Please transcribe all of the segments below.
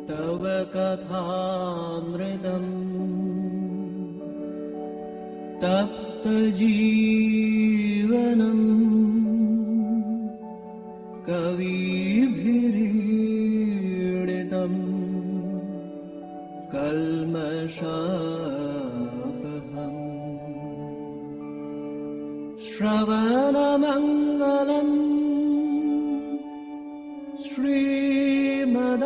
तव कथामृतम् तप्तजीवनम् कविभिरीडितम् कल्मषापहम् श्रवणमङ्गलम् श्रीमदाततम्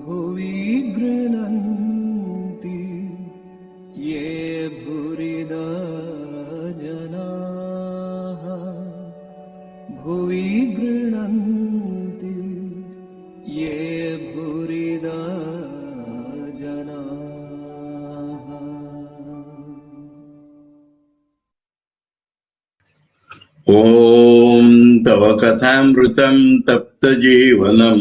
भुवि गृह्णन्ति ये भूरिदा जनाः भुवि गृह्णन्ति ये भूरिदा जनाः। ॐ तव कथामृतं तप्तजीवनं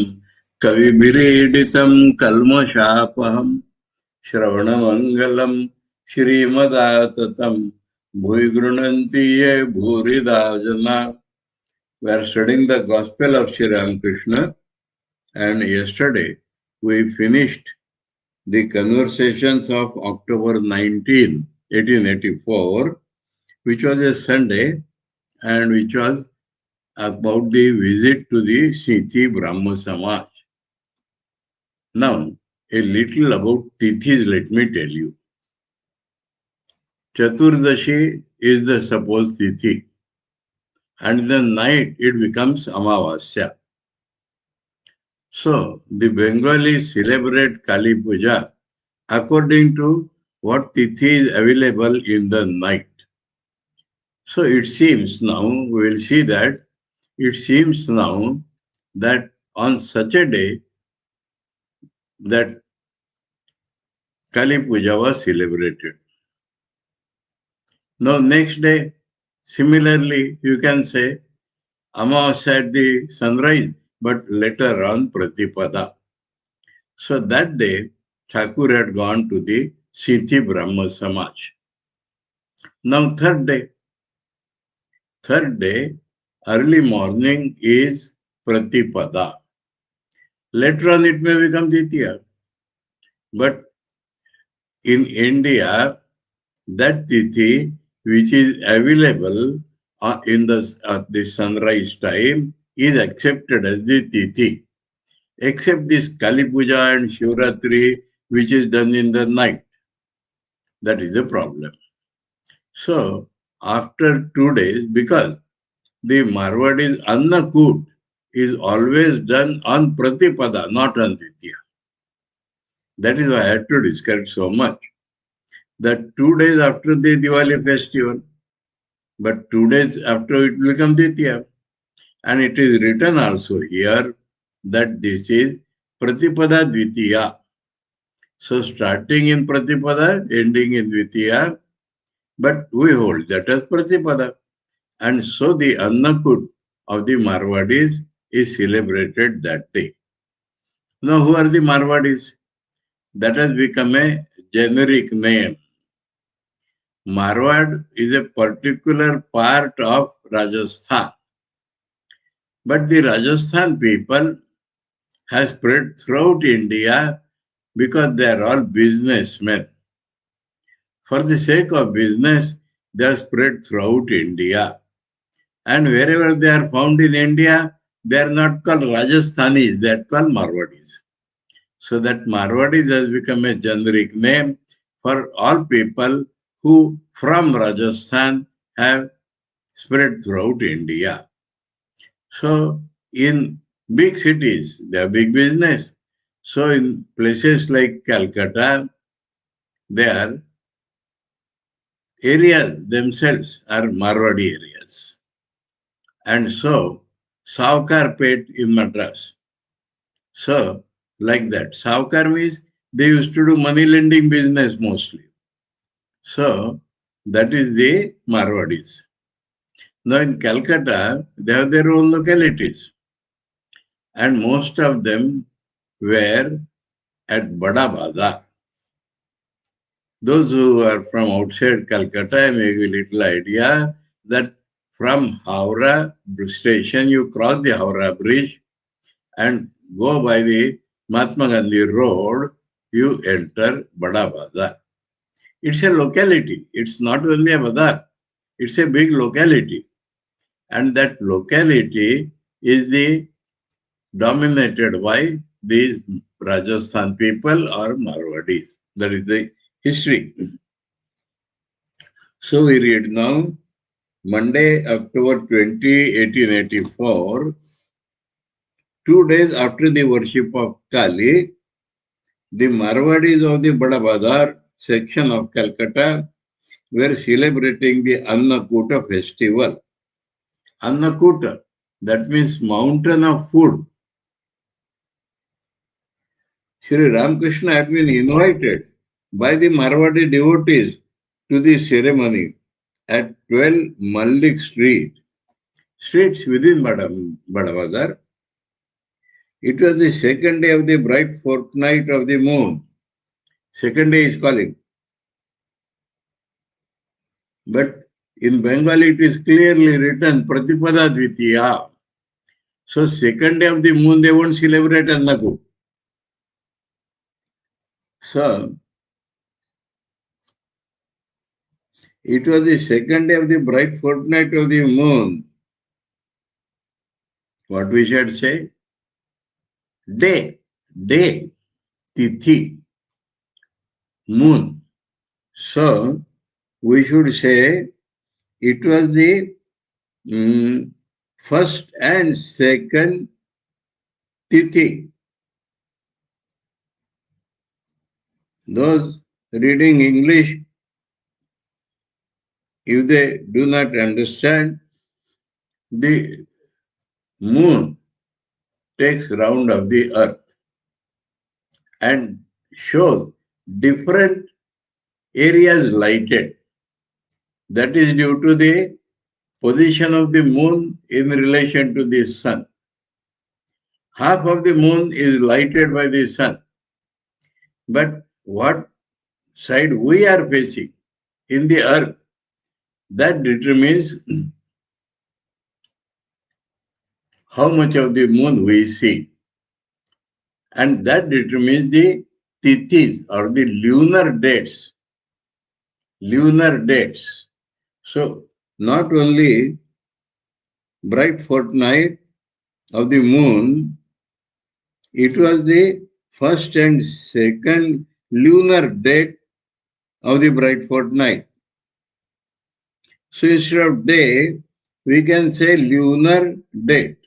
कविभिरीडितं कल्मषापहं श्रवणमङ्गलं श्रीमदाततं भुवि गृह्णन्ति ये भूरिदा जना. We are studying the Gospel of Sri Ramakrishna, and yesterday we finished the conversations of October 19, 1884, which was a Sunday, and which was about the visit to the Siti Brahma Samaj. Now, a little about Tithis, let me tell you. Chaturdashi is the supposed Tithi, and the night it becomes Amavasya. So, the Bengalis celebrate Kali Puja according to what Tithi is available in the night. So it seems now, we will see that, it seems now that on such a day that Kali Puja was celebrated. Now next day, similarly, you can say Amavasya at the sunrise, but later on Pratipada. So that day, Thakur had gone to the Siti Brahma Samaj. Now third day, early morning is Pratipada. Later on it may become Ditya. But in India, that Tithi which is available in at the sunrise time is accepted as the Tithi. Except this Kali Puja and Shivratri which is done in the night. That is the problem. So, after 2 days, because the Marwadis Annakut is always done on Pratipada, not on Ditya. That is why I had to discuss so much. That 2 days after the Diwali festival, but 2 days after it will become Ditya. And it is written also here that this is Pratipada Dvitiya. So starting in Pratipada, ending in Dvitiya, but we hold that as Pratipada. And so the Annakut of the Marwadis is celebrated that day. Now who are the Marwadis? That has become a generic name. Marwad is a particular part of Rajasthan. But the Rajasthan people have spread throughout India because they are all businessmen. For the sake of business, they are spread throughout India. And wherever they are found in India, they are not called Rajasthanis, they are called Marwadis. So that Marwadis has become a generic name for all people who from Rajasthan have spread throughout India. So in big cities, they have big business. So in places like Calcutta, their areas themselves are Marwadi areas. And so, Savkarpet in Madras. So, like that. Savkar means they used to do money lending business mostly. So, that is the Marwadis. Now in Calcutta, they have their own localities. And most of them were at Bada Bazar. Those who are from outside Calcutta may give a little idea that from Howrah station, you cross the Howrah bridge and go by the Mahatma Gandhi road, you enter Bada Bazar. It's a locality. It's not only a bazar. It's a big locality. And that locality is dominated by these Rajasthan people or Marwadis. That is the history. So we read now, Monday, October 20, 1884, 2 days after the worship of Kali, the Marwadis of the Bada Bazar section of Calcutta were celebrating the Annakuta festival. Annakuta, that means mountain of food. Sri Ramakrishna had been invited by the Marwadi devotees to the ceremony at 12 Malik Street, streets within Badabazar. It was the second day of the bright fortnight of the moon. Second day is calling. But in Bengali it is clearly written Pratipada Dvitiya. So second day of the moon they won't celebrate Annaku. So it was the second day of the bright fortnight of the moon. What we should say? Day, Tithi, moon. So we should say it was the first and second Tithi. Those reading English, if they do not understand, the moon takes round of the earth and shows different areas lighted. That is due to the position of the moon in relation to the sun. Half of the moon is lighted by the sun. But what side we are facing in the earth, that determines how much of the moon we see. And that determines the tithis or the lunar dates. Lunar dates. So not only bright fortnight of the moon, it was the first and second lunar date of the bright fortnight. So instead of day, we can say lunar date.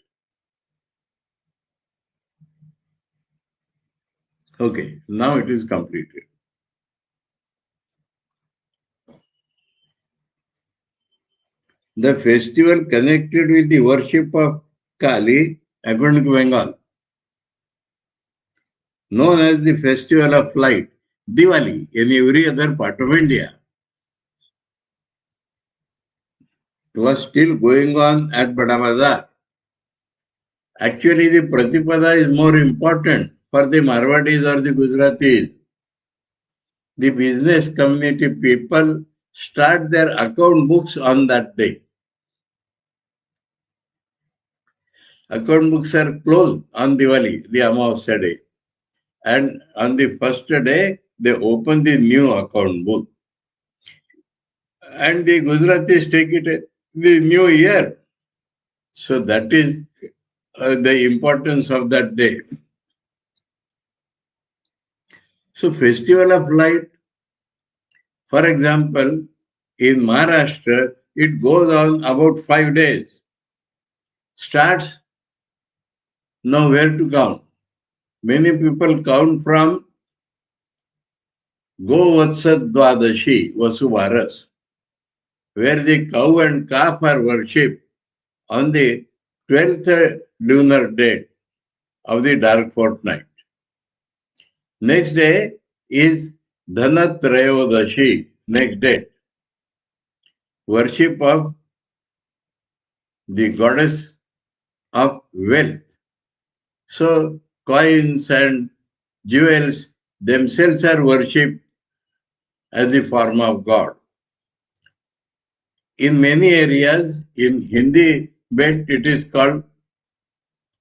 Okay, now it is completed. The festival connected with the worship of Kali, according to Bengal, known as the Festival of Light, Diwali, in every other part of India, was still going on at Badabazar. Actually, the Pratipada is more important for the Marwadis or the Gujaratis. The business community people start their account books on that day. Account books are closed on Diwali, the Amavasya day. And on the first day, they open the new account book. And the Gujaratis take it the new year. So that is the importance of that day. So Festival of Light, for example, in Maharashtra, it goes on about 5 days. Starts now where to count. Many people count from Govatsad Dwadashi, Vasuvaras, where the cow and calf are worshipped on the 12th lunar date of the dark fortnight. Next day is Dhanatrayodashi, next day. Worship of the goddess of wealth. So coins and jewels themselves are worshipped as the form of God. In many areas, in Hindi belt, it is called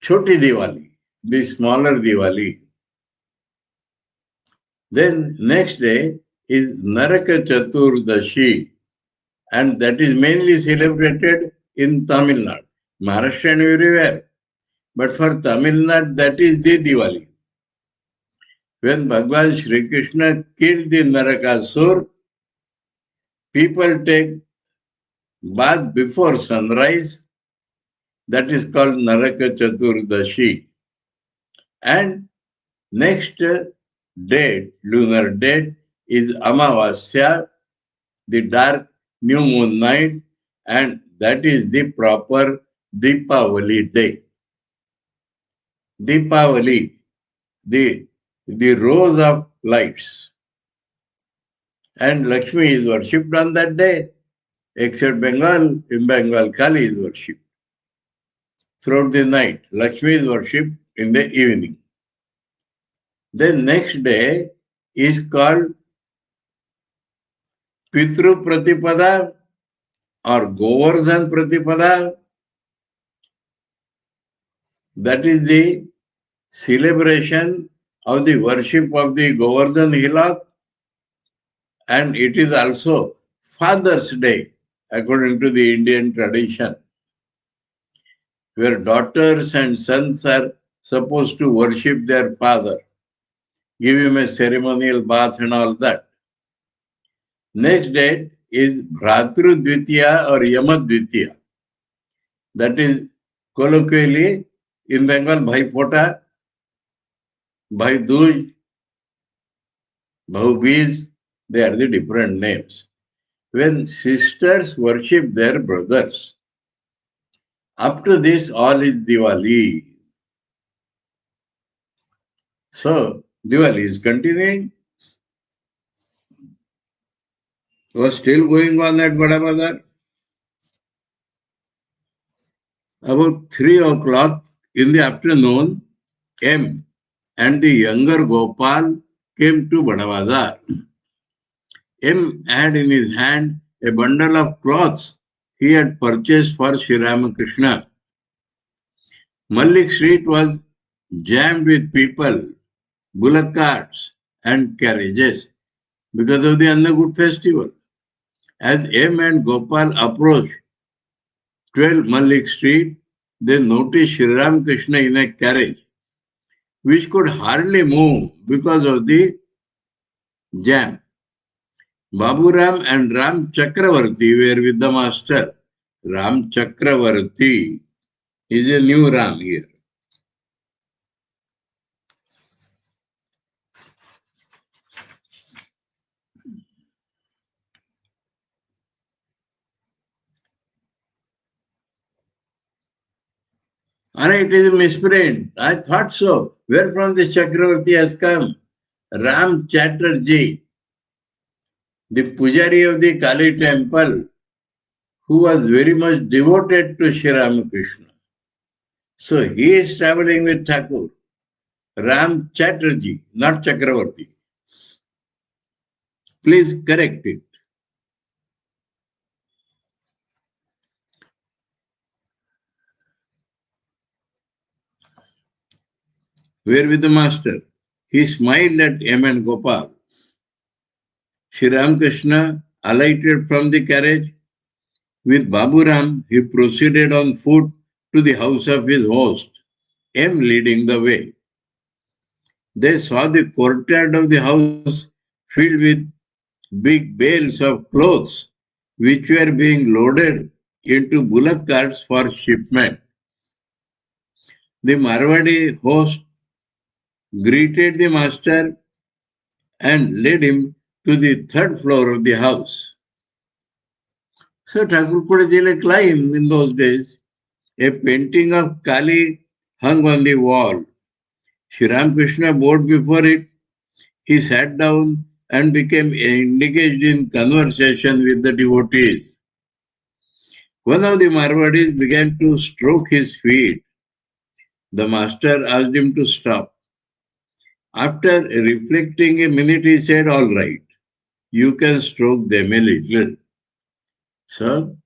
Choti Diwali, the smaller Diwali. Then next day is Naraka Chaturdashi, and that is mainly celebrated in Tamil Nadu. Maharashtra and everywhere. But for Tamil Nadu, that is the Diwali. When Bhagwan Sri Krishna killed the Narakasur, people take bath before sunrise. That is called Naraka Chaturdashi. And next date, lunar date, is Amavasya, the dark new moon night, and that is the proper Deepavali day. Deepavali, the rose of lights. And Lakshmi is worshipped on that day, except Bengal. In Bengal, Kali is worshipped throughout the night. Lakshmi is worshipped in the evening. Then next day is called Pitru Pratipada or Govardhan Pratipada. That is the celebration of the worship of the Govardhan hillock, and it is also Father's Day according to the Indian tradition, where daughters and sons are supposed to worship their father, give him a ceremonial bath and all that. Next date is Bhratru Dvitiya or Yama Dvitiya. That is colloquially in Bengal Bhai Phota, Bhai Dooj, Bhau Beej, they are the different names. When sisters worship their brothers, up to this all is Diwali. So Diwali is continuing. Was still going on at Bada Bazar. About 3 o'clock in the afternoon, M and the younger Gopal came to Bada Bazar. M had in his hand a bundle of cloths he had purchased for Sri Ramakrishna. Malik Street was jammed with people, bullock carts and carriages because of the Annagud festival. As M and Gopal approached 12 Malik Street, they noticed Sri Ramakrishna in a carriage which could hardly move because of the jam. Baburam and Ram Chakravarti were with the master. Ram Chakravarti is a new Ram here. And it is a misprint. I thought so. Where from the Chakravarti has come? Ram Chatterjee, the Pujari of the Kali temple, who was very much devoted to Sri Ramakrishna. So he is traveling with Thakur. Ram Chatterjee, not Chakravarti. Please correct it. Where with the master? He smiled at M and Gopal. Sri Ramakrishna alighted from the carriage. With Baburam, he proceeded on foot to the house of his host, M leading the way. They saw the courtyard of the house filled with big bales of clothes, which were being loaded into bullock carts for shipment. The Marwadi host greeted the master and led him to the third floor of the house. So Thakur could climb in those days. A painting of Kali hung on the wall. Sri Ramakrishna bowed before it. He sat down and became engaged in conversation with the devotees. One of the Marwadis began to stroke his feet. The master asked him to stop. After reflecting a minute, he said, "All right, you can stroke them a little." So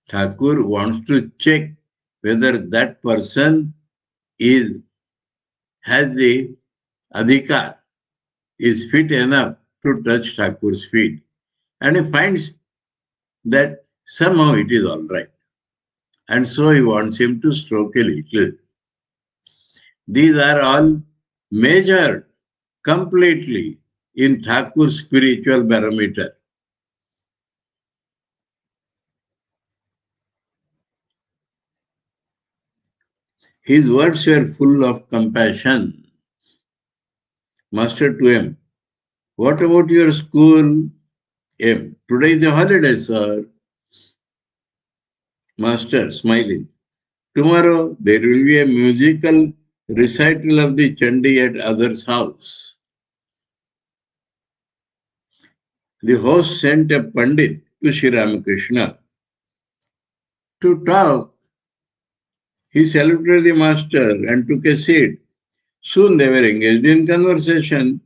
Thakur wants to check whether that person has the adhikar, is fit enough to touch Thakur's feet. And he finds that somehow it is all right. And so he wants him to stroke a little. These are all measured completely in Thakur's spiritual barometer. His words were full of compassion. Master to him, what about your school? M, today is a holiday, sir. Master, smiling. Tomorrow there will be a musical recital of the Chandi at other's house. The host sent a Pandit to Sri Ramakrishna to talk. He saluted the master and took a seat. Soon they were engaged in conversation.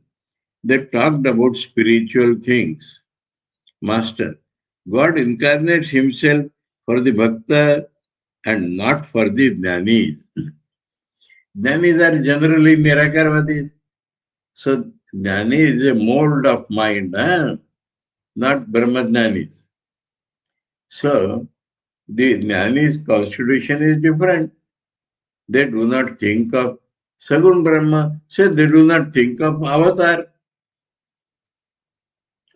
They talked about spiritual things. Master, God incarnates himself for the bhakta and not for the jnanis. Jnanis are generally nirakarvadis. So jnani is a mold of mind, not brahmajnanis. So the jnani's constitution is different. They do not think of Sagun Brahma, so they do not think of avatar.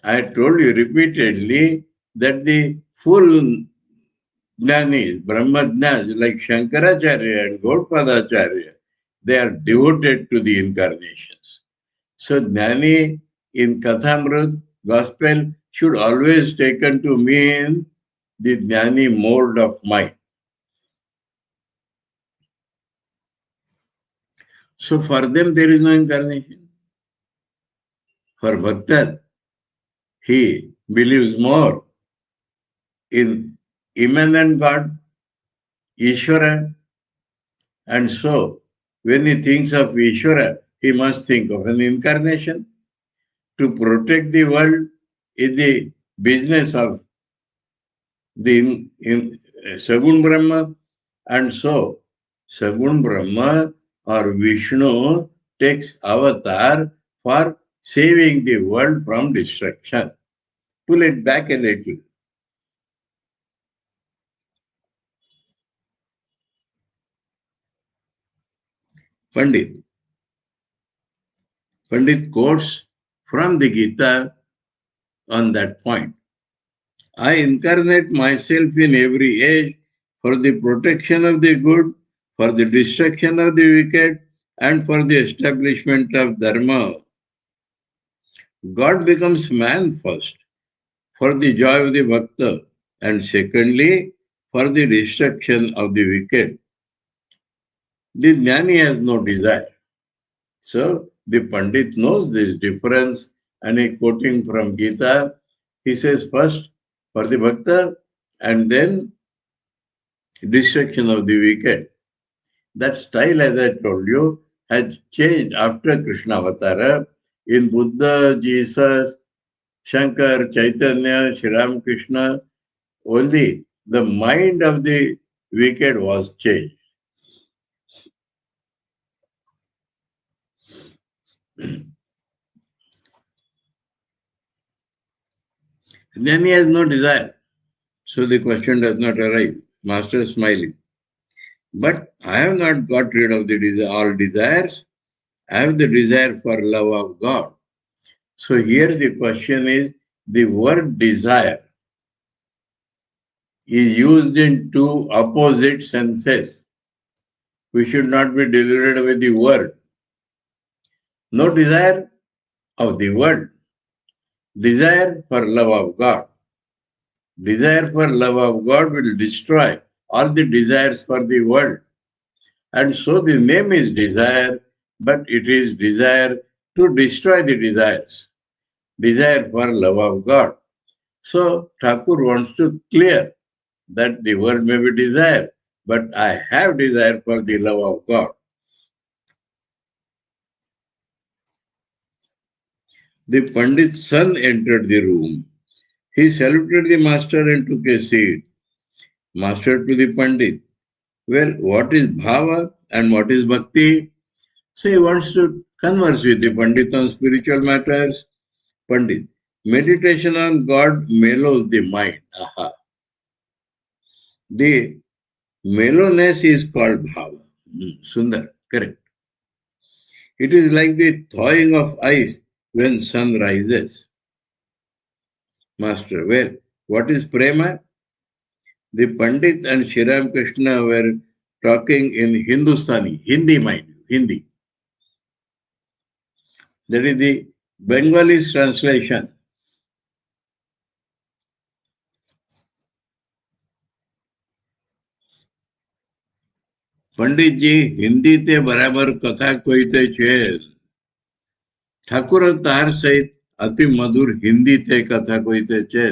I told you repeatedly that the full jnanis, Brahmajnas like Shankaracharya and Gaudpadacharya, they are devoted to the incarnations. So jnani in Kathāmrita, gospel, should always taken to mean the jnani mold of mind. So for them there is no incarnation. For bhaktas, he believes more in immanent God, Ishvara, and so when he thinks of Ishvara, he must think of an incarnation. To protect the world is the business of the Sagun Brahma, and so Sagun Brahma or Vishnu takes avatar for saving the world from destruction. Pull it back a little. Pandit quotes from the Gita on that point. I incarnate myself in every age for the protection of the good, for the destruction of the wicked, and for the establishment of Dharma. God becomes man first, for the joy of the bhakta, and secondly, for the destruction of the wicked. The jnani has no desire. So the Pandit knows this difference, and he quoting from Gita, he says first for the bhakta and then destruction of the wicked. That style, as I told you, has changed after Krishna Avatara. In Buddha, Jesus, Shankar, Chaitanya, Sri Ramakrishna, only the mind of the wicked was changed. Then he has no desire. So the question does not arise. Master is smiling. But I have not got rid of all desires. I have the desire for love of God. So here the question is, the word desire is used in two opposite senses. We should not be deluded with the word. No desire of the world. Desire for love of God. Desire for love of God will destroy all the desires for the world. And so the name is desire, but it is desire to destroy the desires. Desire for love of God. So Thakur wants to clear that the world may be desire, but I have desire for the love of God. The Pandit's son entered the room. He saluted the master and took a seat. Master to the Pandit, well, what is bhava and what is bhakti? So he wants to converse with the Pandit on spiritual matters. Pandit, meditation on God mellows the mind. Aha. The mellowness is called bhava. Sundar, correct. It is like the thawing of ice when sun rises. Master, well, what is prema? The Pandit and Sri Ramakrishna were talking in Hindustani, Hindi mind you, Hindi. That is the Bengali translation. पंडित जी हिंदी ते बराबर कथा कहते छे ठाकुर तार सहित अति मधुर हिंदी ते कथा कहते छे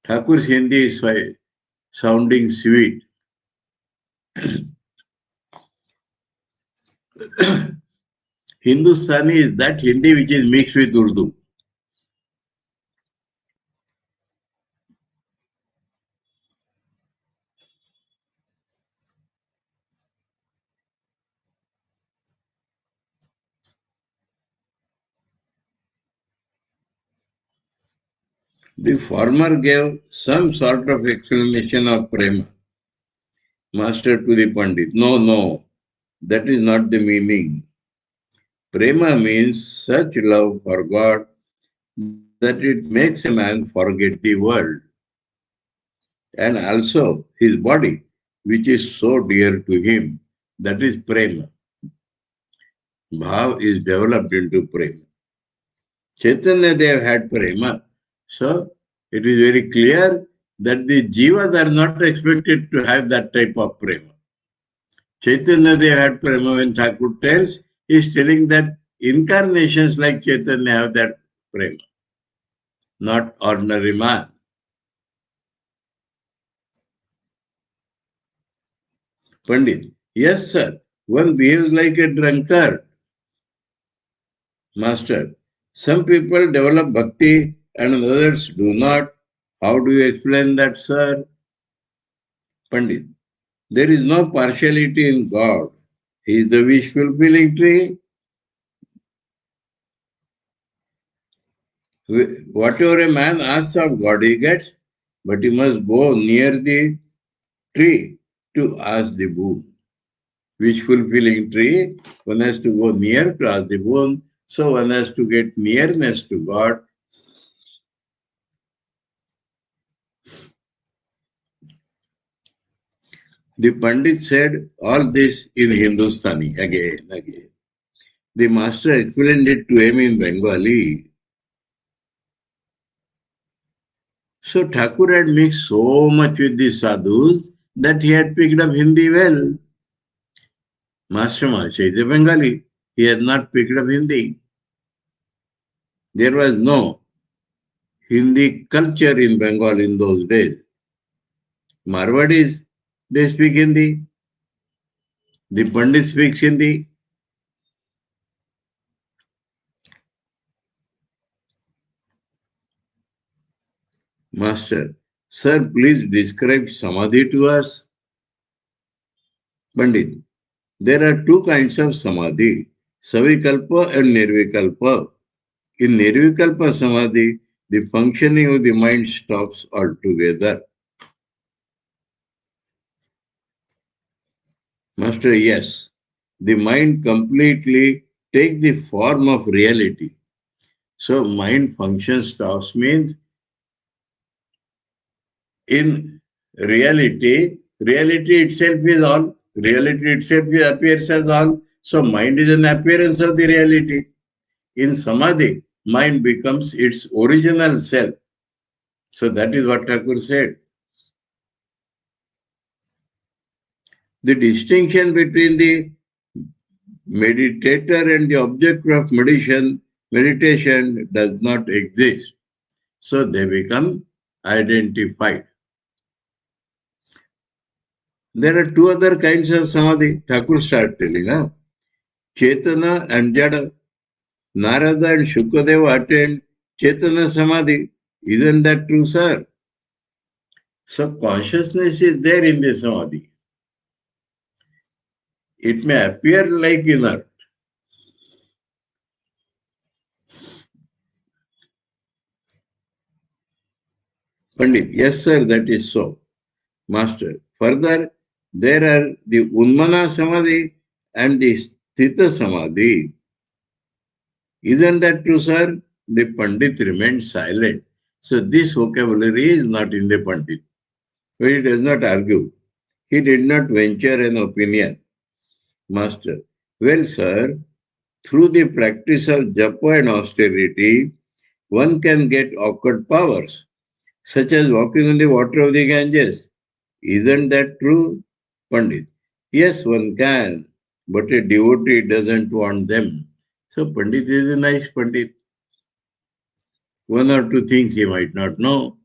Thakur Hindi is sounding sweet. Hindustani is that Hindi which is mixed with Urdu. The former gave some sort of explanation of prema. Master to the Pandit, no, that is not the meaning. Prema means such love for God that it makes a man forget the world and also his body, which is so dear to him. That is prema. Bhav is developed into prema. Chaitanya Dev had prema. So it is very clear that the jivas are not expected to have that type of prema. Chaitanya Dev had prema when Thakur tells, he is telling that incarnations like Chaitanya have that prema, not ordinary man. Pandit, yes sir, one behaves like a drunkard. Master, some people develop bhakti and others do not. How do you explain that, sir? Pandit, there is no partiality in God. He is the wish fulfilling tree. Whatever a man asks of God, he gets, but he must go near the tree to ask the boon. Wish fulfilling tree, one has to go near to ask the boon, so one has to get nearness to God. The Pandit said all this in Hindustani again. The master explained it to him in Bengali. So Thakur had mixed so much with the sadhus that he had picked up Hindi well. Master Maharaj is a Bengali. He has not picked up Hindi. There was no Hindi culture in Bengal in those days. Marwadis, they speak Hindi. The Pandit speaks Hindi. Master, sir, please describe Samadhi to us. Pandit, there are two kinds of Samadhi, Savikalpa and Nirvikalpa. In Nirvikalpa Samadhi, the functioning of the mind stops altogether. Master, yes, the mind completely takes the form of reality. So mind function stops means in reality itself is all. Reality itself appears as all. So mind is an appearance of the reality. In Samadhi, mind becomes its original self. So that is what Thakur said. The distinction between the meditator and the object of meditation does not exist. So they become identified. There are two other kinds of Samadhi. Thakur started telling, Chetana and Jada. Narada and Shukadeva attained Chetana Samadhi. Isn't that true, sir? So consciousness is there in the samadhi. It may appear like inert. Pandit, yes sir, that is so. Master, further, there are the Unmana Samadhi and the Sthita Samadhi. Isn't that true, sir? The Pandit remained silent. So this vocabulary is not in the Pandit. But he does not argue. He did not venture an opinion. Master, well, sir, through the practice of japa and austerity, one can get occult powers, such as walking on the water of the Ganges. Isn't that true, Pandit? Yes, one can, but a devotee doesn't want them. So Pandit is a nice Pandit. One or two things he might not know.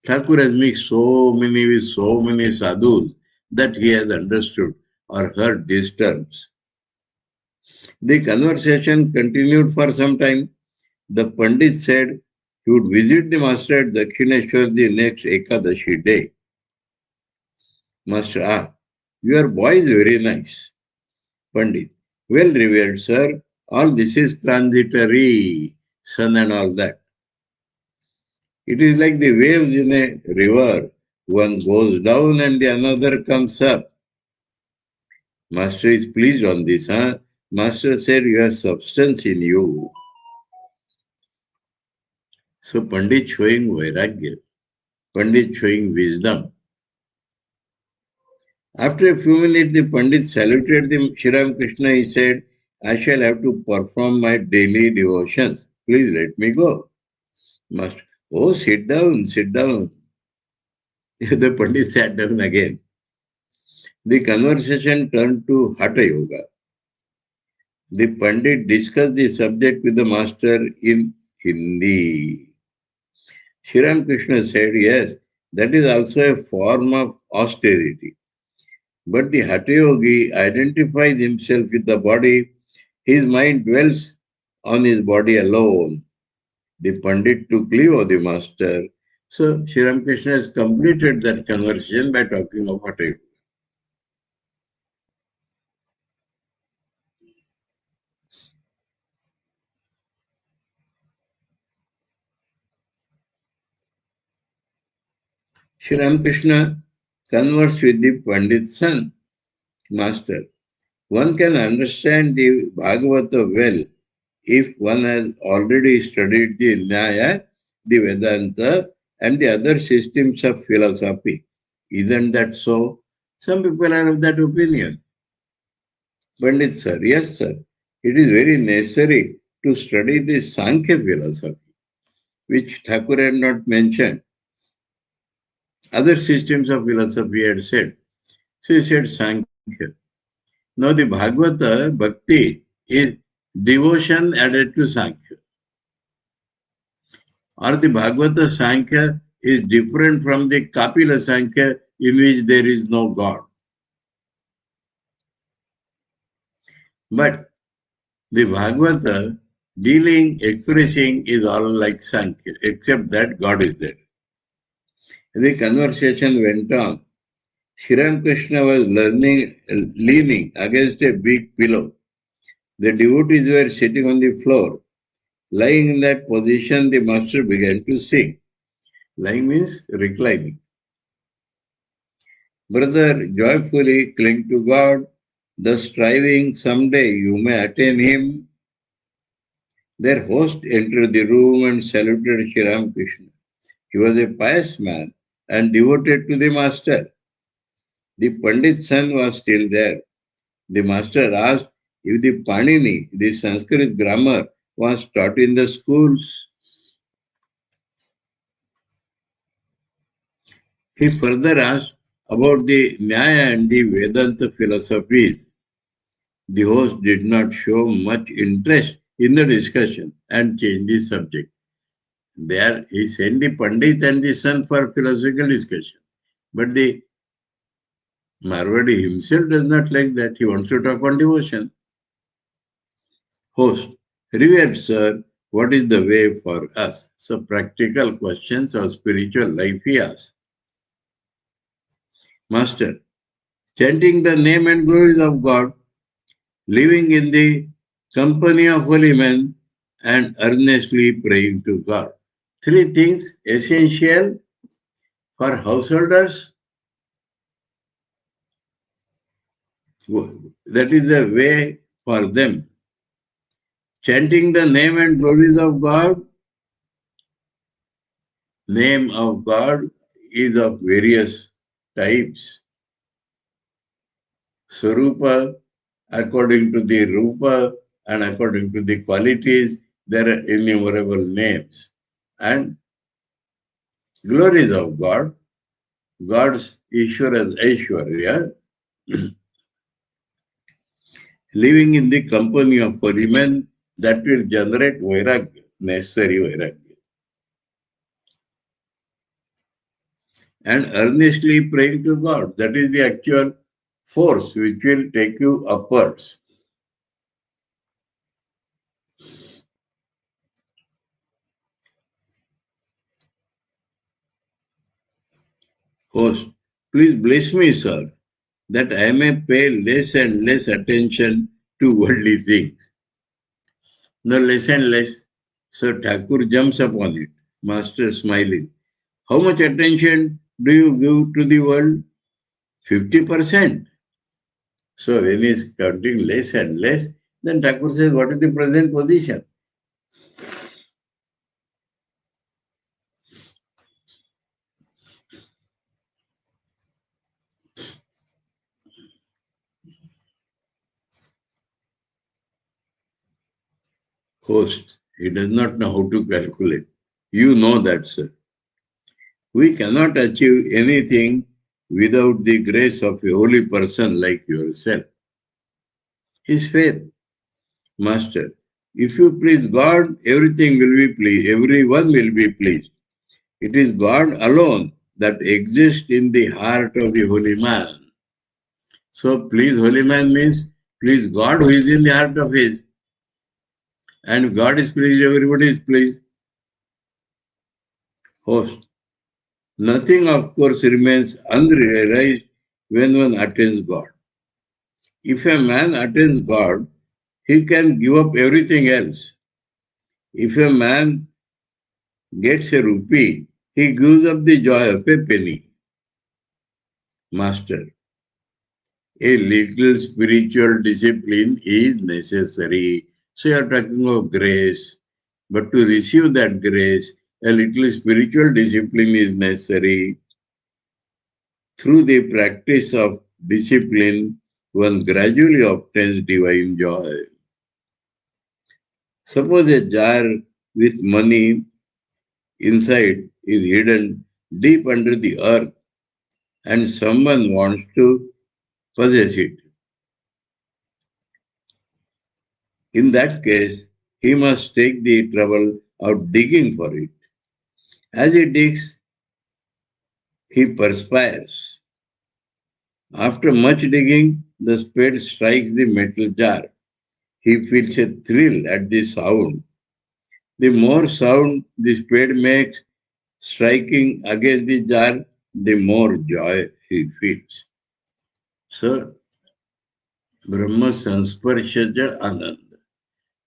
Thakur has mixed so many with so many sadhus that he has understood or heard these terms. The conversation continued for some time. The Pandit said he would visit the master at Dakshineshwar the next Ekadashi day. Master, your boy is very nice. Pandit, well revered sir, all this is transitory, sun and all that. It is like the waves in a river. One goes down and the another comes up. Master is pleased on this, huh? Master said you have substance in you. So Pandit showing vairagya, Pandit showing wisdom. After a few minutes, the Pandit saluted the Sri Ramakrishna. He said, I shall have to perform my daily devotions. Please let me go. Master, oh, sit down, sit down. The Pandit sat down again. The conversation turned to Hatha Yoga. The Pandit discussed the subject with the master in Hindi. Sri Ramakrishna said, yes, that is also a form of austerity. But the Hatha Yogi identifies himself with the body. His mind dwells on his body alone. The Pandit took leave of the master. So Sri Ramakrishna has completed that conversation by talking of Hatha Yoga. Sri Ramakrishna conversed with the Pandit's son, master. One can understand the Bhagavata well if one has already studied the Nyaya, the Vedanta, and the other systems of philosophy. Isn't that so? Some people are of that opinion. Pandit sir, yes sir, it is very necessary to study the Sankhya philosophy, which Thakur had not mentioned. Other systems of philosophy had said. So he said Sankhya. Now the Bhagavata, Bhakti, is devotion added to Sankhya. Or the Bhagavata Sankhya is different from the Kapila Sankhya in which there is no God. But the Bhagavata dealing, expressing is all like Sankhya, except that God is there. The conversation went on. Sri Ramakrishna was leaning against a big pillow. The devotees were sitting on the floor. Lying in that position, the master began to sing. Lying means reclining. Brother, joyfully cling to God, thus striving someday you may attain Him. Their host entered the room and saluted Sri Ramakrishna. He was a pious man and devoted to the master. The Pandit's son was still there. The master asked if the Panini, the Sanskrit grammar, was taught in the schools. He further asked about the Nyaya and the Vedanta philosophies. The host did not show much interest in the discussion and changed the subject. There he sent the Pandit and the son for philosophical discussion. But the Marwadi himself does not like that. He wants to talk on devotion. Host, revered sir, What is the way for us? So practical questions of spiritual life he asks. Master, chanting the name and glories of God, living in the company of holy men, and earnestly praying to God. Three things essential for householders. That is the way for them. Chanting the name and glories of God. Name of God is of various types. Swarupa, according to the Rupa and according to the qualities, there are innumerable names. And glories of God, God's Ishwara's Aishwarya, living in the company of holy men, that will generate vairagya, necessary vairagya. And earnestly praying to God, that is the actual force which will take you upwards. Host, please bless me, sir, that I may pay less and less attention to worldly things. No, less and less. So Thakur jumps upon it, Master smiling. How much attention do you give to the world? 50%. So when he's counting less and less, then Thakur says, what is the present position? Host, he does not know how to calculate. You know that, sir. We cannot achieve anything without the grace of a holy person like yourself. His faith. Master, if you please God, everything will be pleased, everyone will be pleased. It is God alone that exists in the heart of the holy man. So please holy man means please God who is in the heart of his. And if God is pleased, everybody is pleased. Host. Nothing, of course, remains unrealized when one attains God. If a man attains God, he can give up everything else. If a man gets a rupee, he gives up the joy of a penny. Master, a little spiritual discipline is necessary. So you are talking of grace. But to receive that grace, a little spiritual discipline is necessary. Through the practice of discipline, one gradually obtains divine joy. Suppose a jar with money inside is hidden deep under the earth and someone wants to possess it. In that case, he must take the trouble of digging for it. As he digs, he perspires. After much digging, the spade strikes the metal jar. He feels a thrill at the sound. The more sound the spade makes striking against the jar, the more joy he feels. So, Brahma Sansparshaja Anand.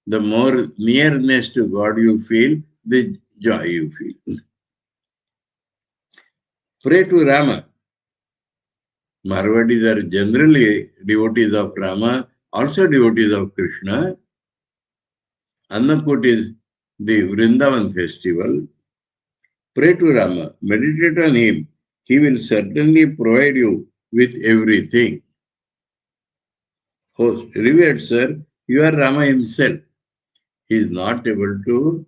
The more nearness to God you feel, the joy you feel. Pray to Rama. Marwadis are generally devotees of Rama, also devotees of Krishna. Annakut is the Vrindavan festival. Pray to Rama, meditate on him. He will certainly provide you with everything. Host, revered sir, you are Rama himself. He is not able to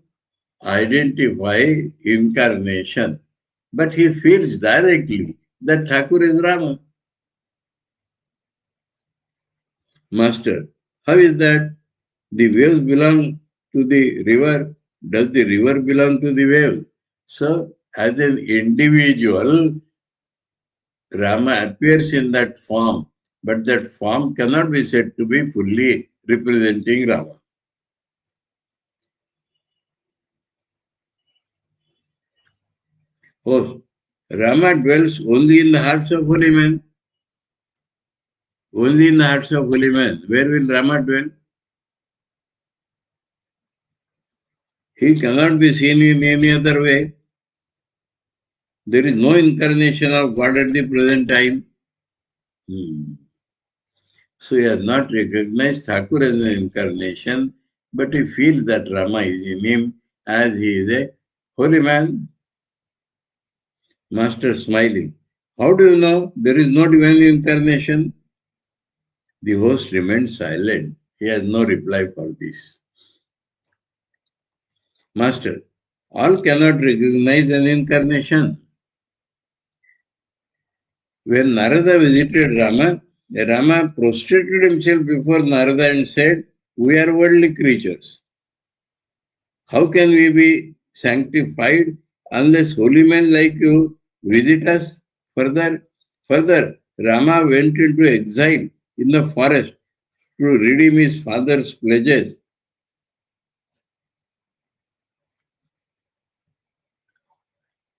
identify incarnation, but he feels directly that Thakur is Rama. Master, how is that? The waves belong to the river. Does the river belong to the wave? So, as an individual, Rama appears in that form, but that form cannot be said to be fully representing Rama. Host. Rama dwells only in the hearts of holy men. Only in the hearts of holy men. Where will Rama dwell? He cannot be seen in any other way. There is no incarnation of God at the present time. So he has not recognized Thakur as an incarnation, but he feels that Rama is in him as he is a holy man. Master smiling. How do you know there is no divine incarnation? The host remained silent. He has no reply for this. Master, all cannot recognize an incarnation. When Narada visited Rama, Rama prostrated himself before Narada and said, "We are worldly creatures. How can we be sanctified unless holy men like you visit us?" Further, Rama went into exile in the forest to redeem his father's pledges.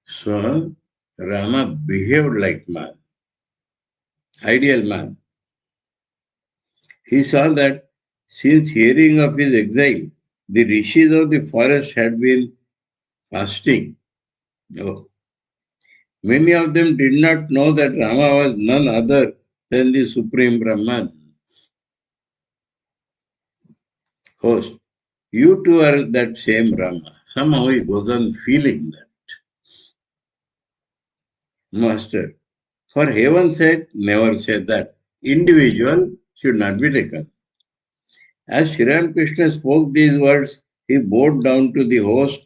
So, Rama behaved like man, ideal man. He saw that since hearing of his exile, the rishis of the forest had been fasting. Oh. Many of them did not know that Rama was none other than the Supreme Brahman. Host, you too are that same Rama. Somehow he goes on feeling that. Master, for heaven's sake, never say that. Individual should not be taken. As Sri Ramakrishna spoke these words, he bowed down to the host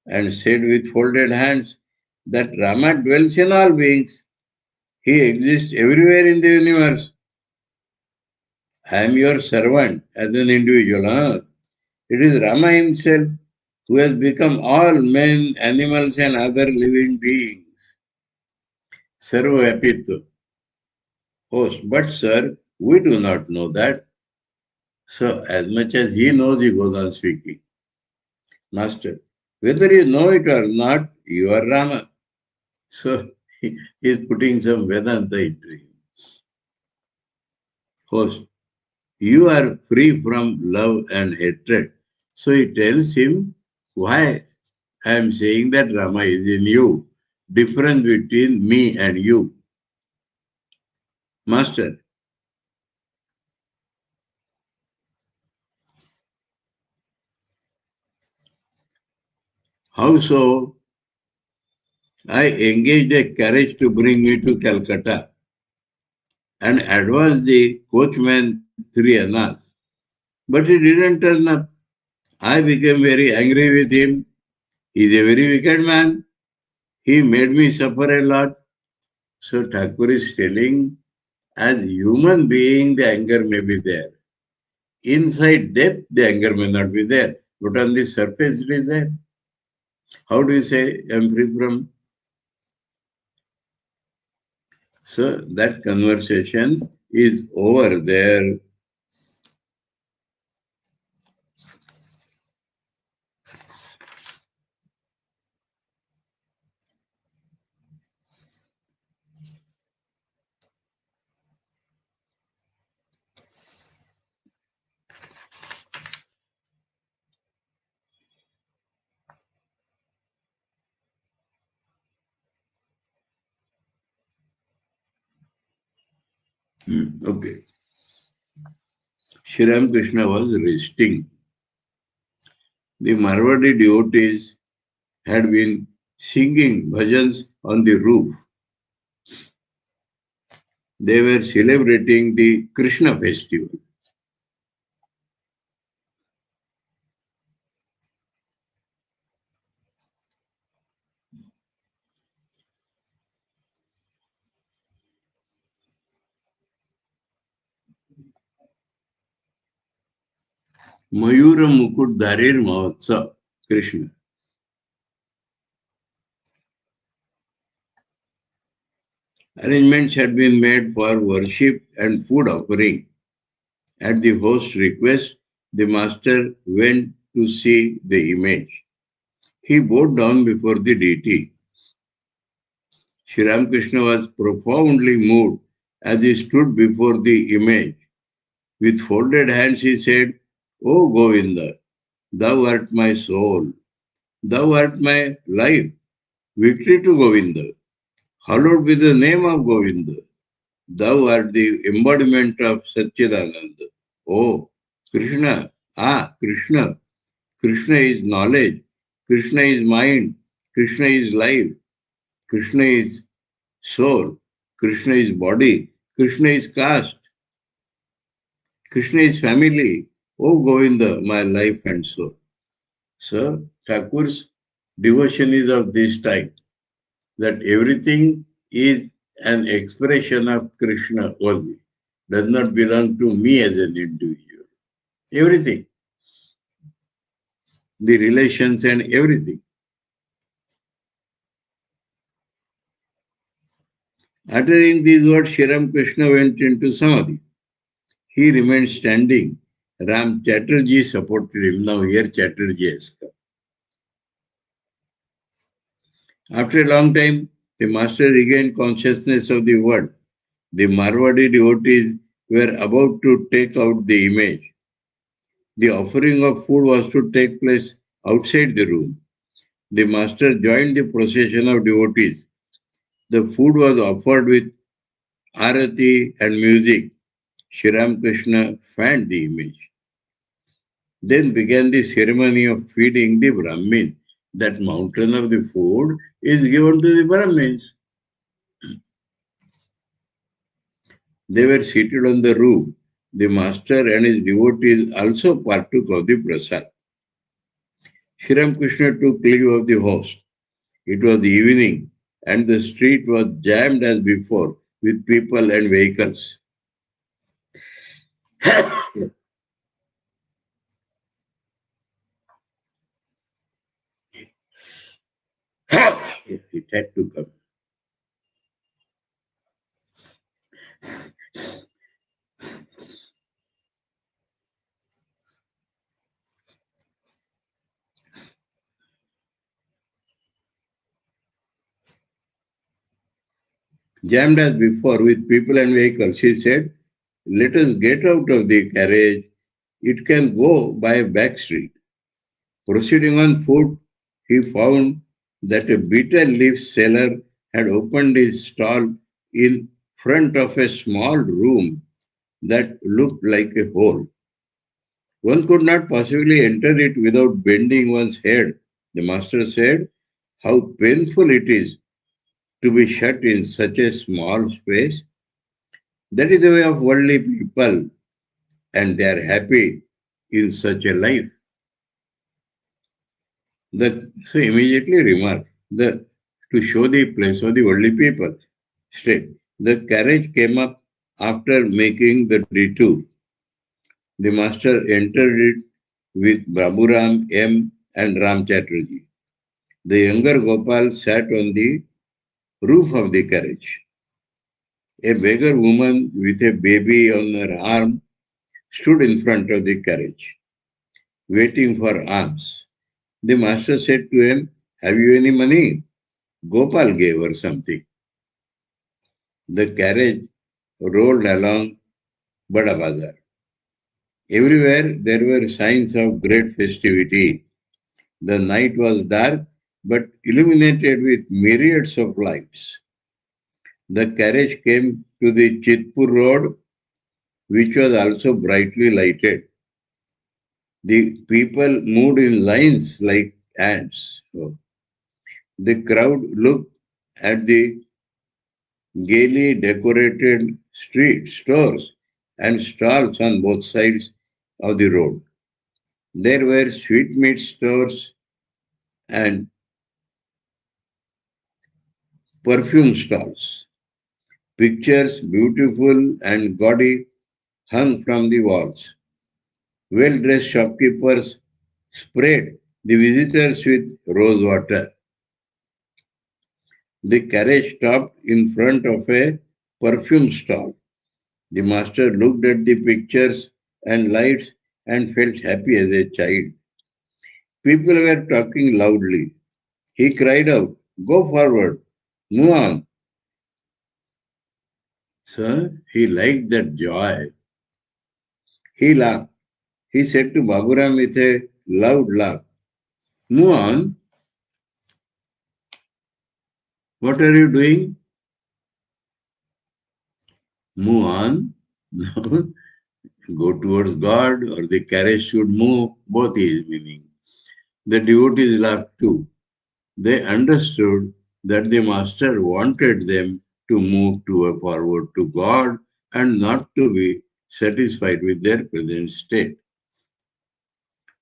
and said with folded hands that Rama dwells in all beings. He exists everywhere in the universe. I am your servant as an individual. Huh? It is Rama himself who has become all men, animals, and other living beings. Sarvapitva. Host, but sir, we do not know that. So, as much as he knows, he goes on speaking. Master, whether you know it or not, you are Rama. So, he is putting some Vedanta into him. Host, you are free from love and hatred. So he tells him why I am saying that Rama is in you. Difference between me and you. Master, how so? I engaged a carriage to bring me to Calcutta and advanced the coachman 3 annas. But he didn't turn up. I became very angry with him. He is a very wicked man. He made me suffer a lot. So Thakur is telling, as human being, the anger may be there. Inside depth, the anger may not be there. But on the surface, it is there. How do you say, I am free from? So that conversation is over there. Okay. Sri Ramakrishna was resting. The Marwadi devotees had been singing bhajans on the roof. They were celebrating the Krishna festival. Mayura Mukut Dharir Mahotsav, Krishna. Arrangements had been made for worship and food offering. At the host's request, the master went to see the image. He bowed down before the deity. Sri Ramakrishna was profoundly moved as he stood before the image. With folded hands he said, O Govinda, thou art my soul, thou art my life. Victory to Govinda. Hallowed be the name of Govinda. Thou art the embodiment of Satchidananda. Oh, Krishna. Krishna. Krishna is knowledge. Krishna is mind. Krishna is life. Krishna is soul. Krishna is body. Krishna is caste. Krishna is family. Oh Govinda, my life and soul. So, Thakur's devotion is of this type, that everything is an expression of Krishna only, does not belong to me as an individual. Everything, the relations and everything. Uttering these words, Sri Ramakrishna went into Samadhi. He remained standing. Ram Chatterjee supported him. Now here Chatterjee has come. After a long time, the master regained consciousness of the world. The Marwadi devotees were about to take out the image. The offering of food was to take place outside the room. The master joined the procession of devotees. The food was offered with arati and music. Sri Ramakrishna fanned the image. Then began the ceremony of feeding the Brahmins. That mountain of the food is given to the Brahmins. They were seated on the roof. The master and his devotees also partook of the prasad. Sri Ramakrishna took leave of the host. It was evening and the street was jammed as before with people and vehicles. It had to come. Jammed as before with people and vehicles, she said, let us get out of the carriage. It can go by a back street. Proceeding on foot, he found that a betel leaf seller had opened his stall in front of a small room that looked like a hole. One could not possibly enter it without bending one's head. The master said, how painful it is to be shut in such a small space. That is the way of worldly people, and they are happy in such a life. So immediately remark to show the place of the worldly people. Straight. The carriage came up after making the detour. The master entered it with Baburam M and Ram Chatterjee. The younger Gopal sat on the roof of the carriage. A beggar woman with a baby on her arm stood in front of the carriage, waiting for alms. The master said to him, have you any money? Gopal gave her something. The carriage rolled along Bada Bazar. Everywhere there were signs of great festivity. The night was dark but illuminated with myriads of lights. The carriage came to the Chitpur road, which was also brightly lighted. The people moved in lines like ants. The crowd looked at the gaily decorated street stores and stalls on both sides of the road. There were sweetmeat stores and perfume stalls. Pictures, beautiful and gaudy, hung from the walls. Well-dressed shopkeepers sprayed the visitors with rose water. The carriage stopped in front of a perfume stall. The master looked at the pictures and lights and felt happy as a child. People were talking loudly. He cried out, go forward, move on, So he liked that joy. He laughed. He said to Baburam with a loud laugh, "Move on. What are you doing? Move on. No, go towards God, or the carriage should move." Both is meaning. The devotees laughed too. They understood that the master wanted them to move forward to God and not to be satisfied with their present state.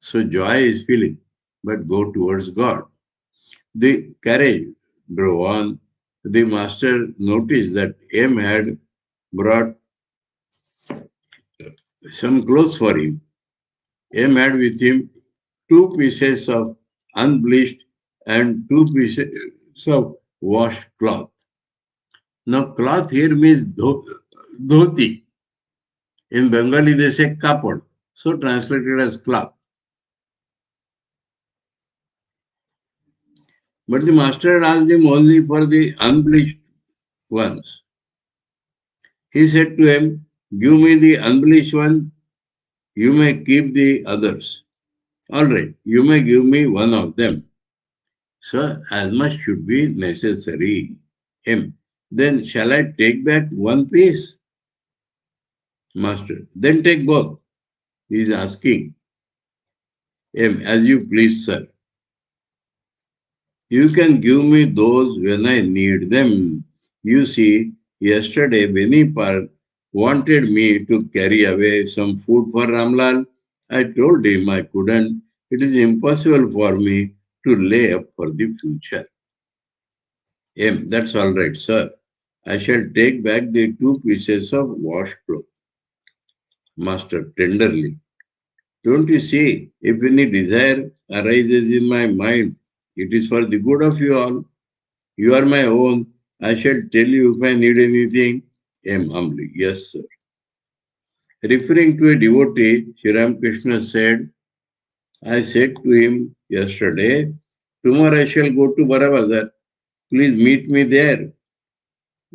So joy is feeling, but go towards God. The carriage drove on. The master noticed that M had brought some clothes for him. M had with him two pieces of unbleached and two pieces of washed cloth. Now, cloth here means dhoti. In Bengali, they say kapad, so translated as cloth. But the master had asked him only for the unbleached ones. He said to him, "Give me the unbleached one, you may keep the others. All right, you may give me one of them. So, as much should be necessary. M. Then shall I take back one piece? Master. Then take both. He is asking. M. As you please, sir. You can give me those when I need them. You see, yesterday Benipal wanted me to carry away some food for Ramlal. I told him I couldn't. It is impossible for me to lay up for the future. M. That's all right, sir. I shall take back the two pieces of washed cloth. Master tenderly. Don't you see, if any desire arises in my mind, it is for the good of you all. You are my own. I shall tell you if I need anything. M. Humbly. Yes, sir. Referring to a devotee, Sri Ramakrishna said, I said to him yesterday, tomorrow I shall go to Baravazar. Please meet me there.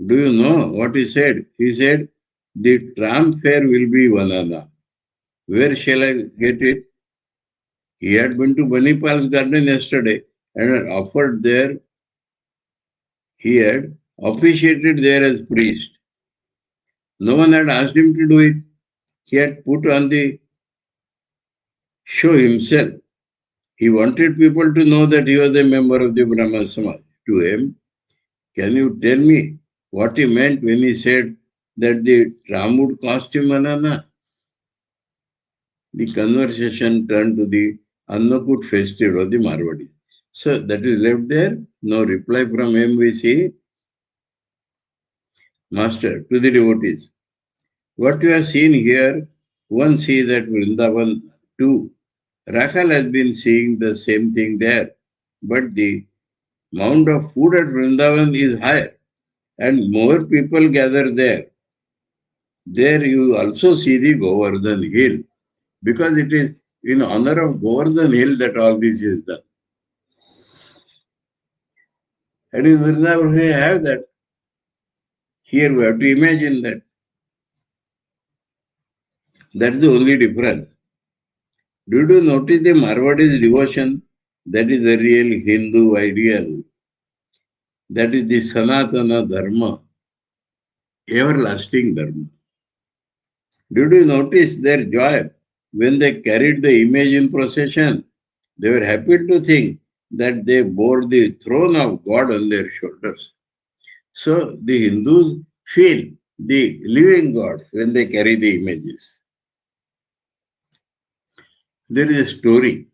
Do you know what he said? He said, the tram fare will be 1 anna. Where shall I get it? He had been to Banipal's garden yesterday and had offered there. He had officiated there as priest. No one had asked him to do it. He had put on the show himself. He wanted people to know that he was a member of the Brahma Samaj. To him, can you tell me what he meant when he said that the tram would cost him 1 anna? The conversation turned to the Annakut festival of the Marwadis. So that is left there. No reply from him we see. Master, to the devotees. What you have seen here, one sees at Vrindavan too. Rakhal has been seeing the same thing there. But the amount of food at Vrindavan is higher and more people gather there. There you also see the Govardhan Hill because it is in honor of Govardhan Hill that all this is done. And in Vrindavan we have that. Here we have to imagine that. That's the only difference. Did you notice the Marwadis devotion? That is the real Hindu ideal. That is the Sanatana Dharma, everlasting Dharma. Did you notice their joy when they carried the image in procession? They were happy to think that they bore the throne of God on their shoulders. So the Hindus feel the living God when they carry the images. There is a story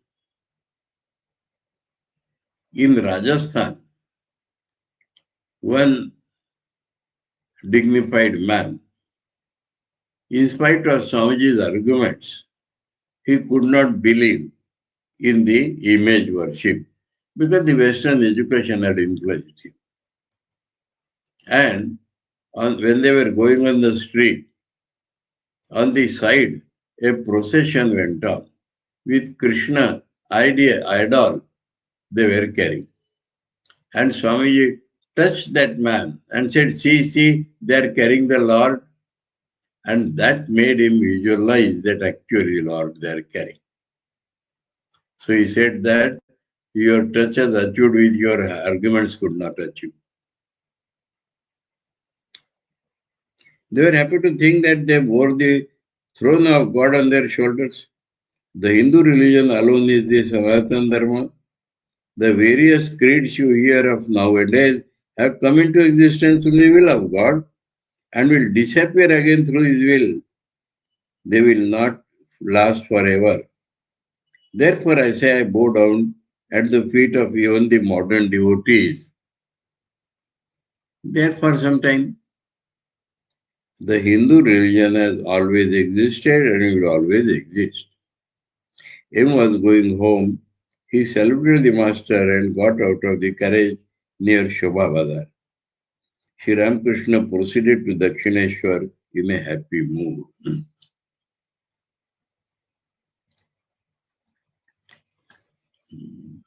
in Rajasthan. One dignified man, in spite of Swamiji's arguments, he could not believe in the image worship because the Western education had influenced him. And when they were going on the street, on the side, a procession went on with Krishna idol they were carrying. And Swamiji touched that man and said, see, they are carrying the Lord. And that made him visualize that actually Lord they are carrying. So he said that your touch has achieved with your arguments could not achieve. They were happy to think that they bore the throne of God on their shoulders. The Hindu religion alone is the Sanatana Dharma. The various creeds you hear of nowadays have come into existence through the will of God and will disappear again through His will. They will not last forever. Therefore, I say I bow down at the feet of even the modern devotees. There for some time, the Hindu religion has always existed and will always exist. M was going home. He saluted the master and got out of the carriage near Shobha Bazar. Sri Ramakrishna proceeded to Dakshineshwar in a happy mood.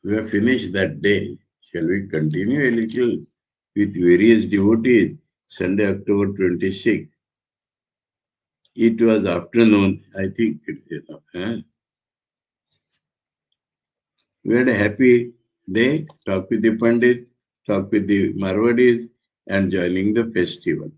We have finished that day. Shall we continue a little with various devotees? Sunday, October 26th. It was afternoon, I think. We had a happy day, talk with the Pandit, talk with the Marwadis, and joining the festival.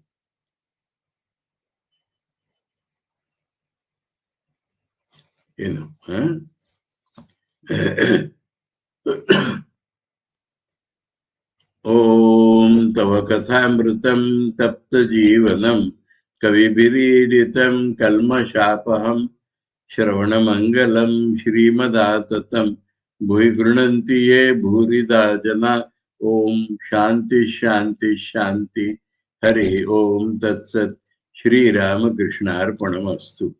Om Tava Kathāmritam Tapta Jivanam Kavibiridhitam Kalmashapaham Shravanamangalam Shrimadattatam Bhuhi Grunanti Ye Bhurida Jana Om Shanti Shanti Shanti Hari Om Tat Sat Sri Ramakrishna Arpanamastu.